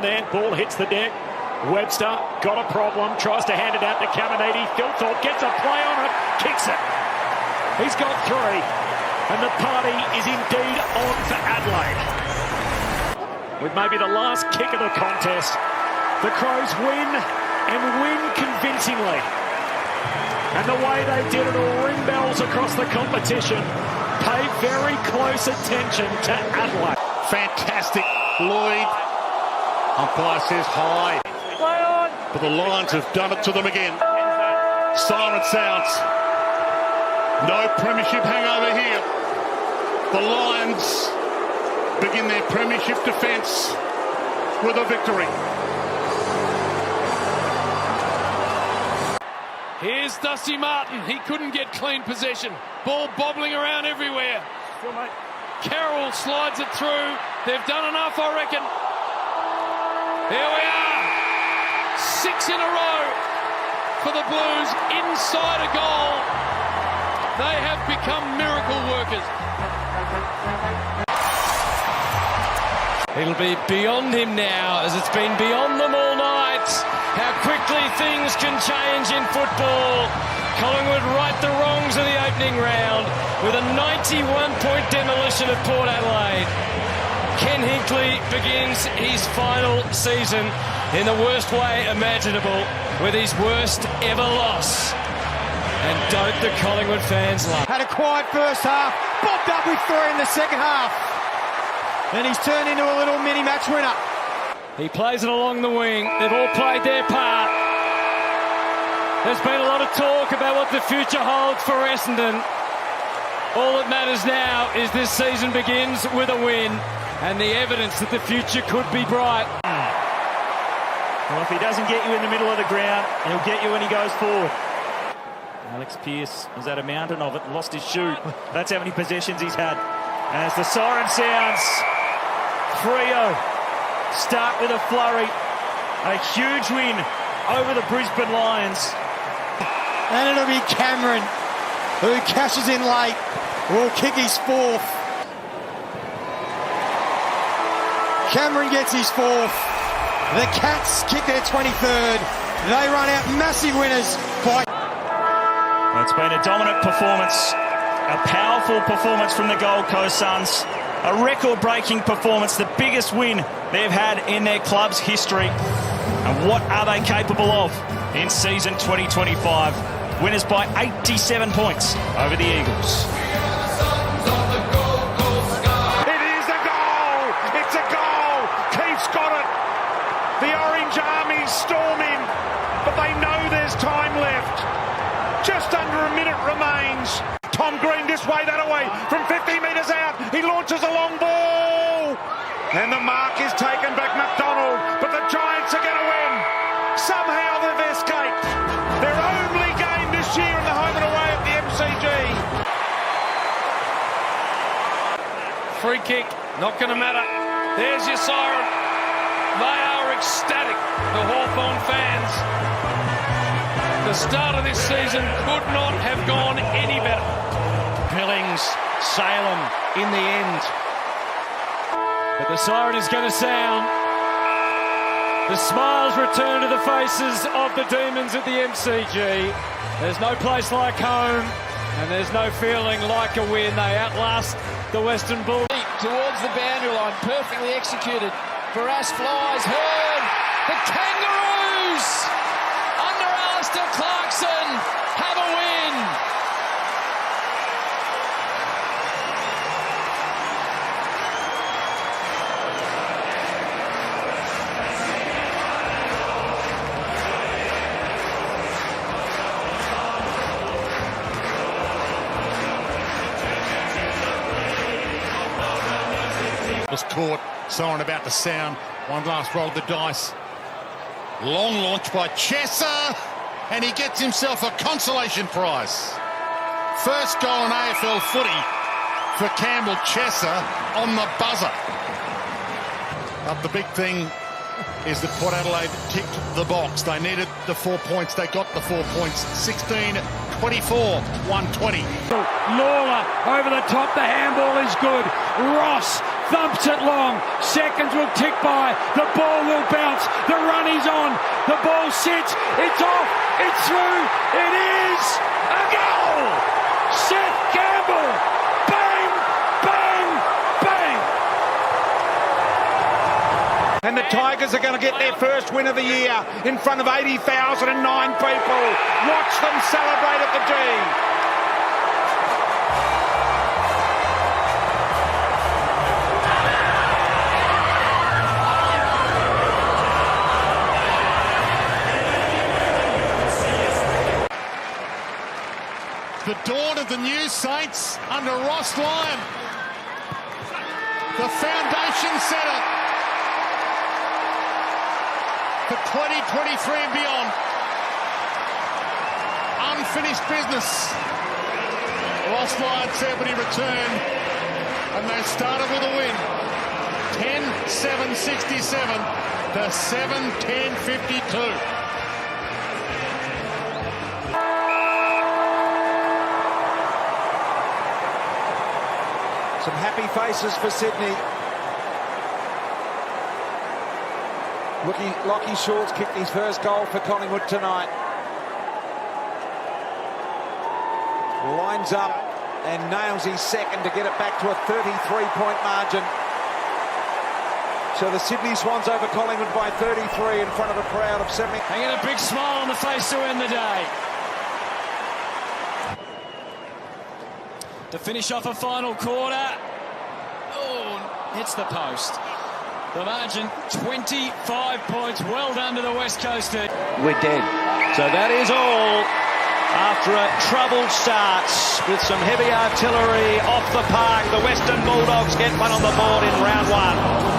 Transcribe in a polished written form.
There, ball hits the deck. Webster got a problem, tries to hand it out to Caminiti. Philthorpe gets a play on it, kicks it. He's got 3, and the party is indeed on for Adelaide. With maybe the last kick of the contest, the Crows win, and win convincingly. And the way they did it will ring bells across the competition. Pay very close attention to Adelaide. Fantastic, Lloyd. Umpire says high. Play on. But the Lions have done it to them again. Siren sounds. No premiership hangover here. The Lions begin their premiership defence with a victory. Here's Dusty Martin. He couldn't get clean possession. Ball bobbling around everywhere. Carroll slides it through. They've done enough, I reckon. Here we are. 6 in a row for the Blues inside a goal. They have become miracle workers. It'll be beyond him now, as it's been beyond them all night. How quickly things can change in football. Collingwood right the wrongs of the opening round with a 91-point demolition of Port Adelaide. Ken Hinkley begins his final season in the worst way imaginable with his worst ever loss. And don't the Collingwood fans love. Had a quiet first half, bobbed up with 3 in the second half. And he's turned into a little mini-match winner. He plays it along the wing. They've all played their part. There's been a lot of talk about what the future holds for Essendon. All that matters now is this season begins with a win and the evidence that the future could be bright. Well, if he doesn't get you in the middle of the ground, he'll get you when he goes forward. Alex Pearce was at a mountain of it, lost his shoe. That's how many possessions he's had. And as the siren sounds, Freo start with a flurry. A huge win over the Brisbane Lions. And it'll be Cameron, who cashes in late, will kick his 4th. Cameron gets his 4th. The Cats kick their 23rd. They run out massive winners by... Well, it's been a dominant performance, a powerful performance from the Gold Coast Suns, a record-breaking performance, the biggest win they've had in their club's history. And what are they capable of in season 2025? Winners by 87 points over the Eagles. It is a goal! It's a goal! Keith's got it! The Orange Army's storming, but they know there's time left. Just under a minute remains. Tom Green this way, that away, from 50 metres out. He launches a long ball. And the mark is taken back McDonald, but the Giants are going to win. Somehow they've escaped. Their only game this year in the home and away at the MCG. Free kick, not going to matter. There's your siren. They are ecstatic, the Hawthorn fans. The start of this season could not have gone any better. Billings, Salem in the end. But the siren is going to sound. The smiles return to the faces of the Demons at the MCG. There's no place like home, and there's no feeling like a win. They outlast the Western Bulldogs. Towards the boundary line, perfectly executed. Barras flies, Hearn, the Kangaroos, under Alistair Clarkson, have a win. Was caught, siren about to sound. One last roll of the dice. Long launch by Chesser, and he gets himself a consolation prize. First goal in AFL footy for Campbell Chesser on the buzzer. But the big thing is that Port Adelaide ticked the box. They needed the 4 points. They got the 4 points. 16-24, 120. Lawler over the top. The handball is good. Ross thumps it long. Seconds will tick by. The ball will bounce. The run is on. The ball sits. It's off. It's through. It is a goal. Seth Campbell. Bang, bang, bang. And the Tigers are going to get their first win of the year in front of 80,009 people. Watch them celebrate at the G. The dawn of the new Saints under Ross Lyon. The foundation setter for 2023 and beyond. Unfinished business. Ross Lyon said when he returned, and they started with a win. 10-7-67 to 7-10-52. Some happy faces for Sydney. Lockie Shaw's kicked his first goal for Collingwood tonight. Lines up and nails his second to get it back to a 33-point margin. So the Sydney Swans over Collingwood by 33 in front of a crowd of 70. They get a big smile on the face to end the day. To finish off a final quarter. Oh, hits the post. The margin, 25 points. Well done to the West Coasters. We're dead. So that is all after a troubled start with some heavy artillery off the park. The Western Bulldogs get one on the board in round one.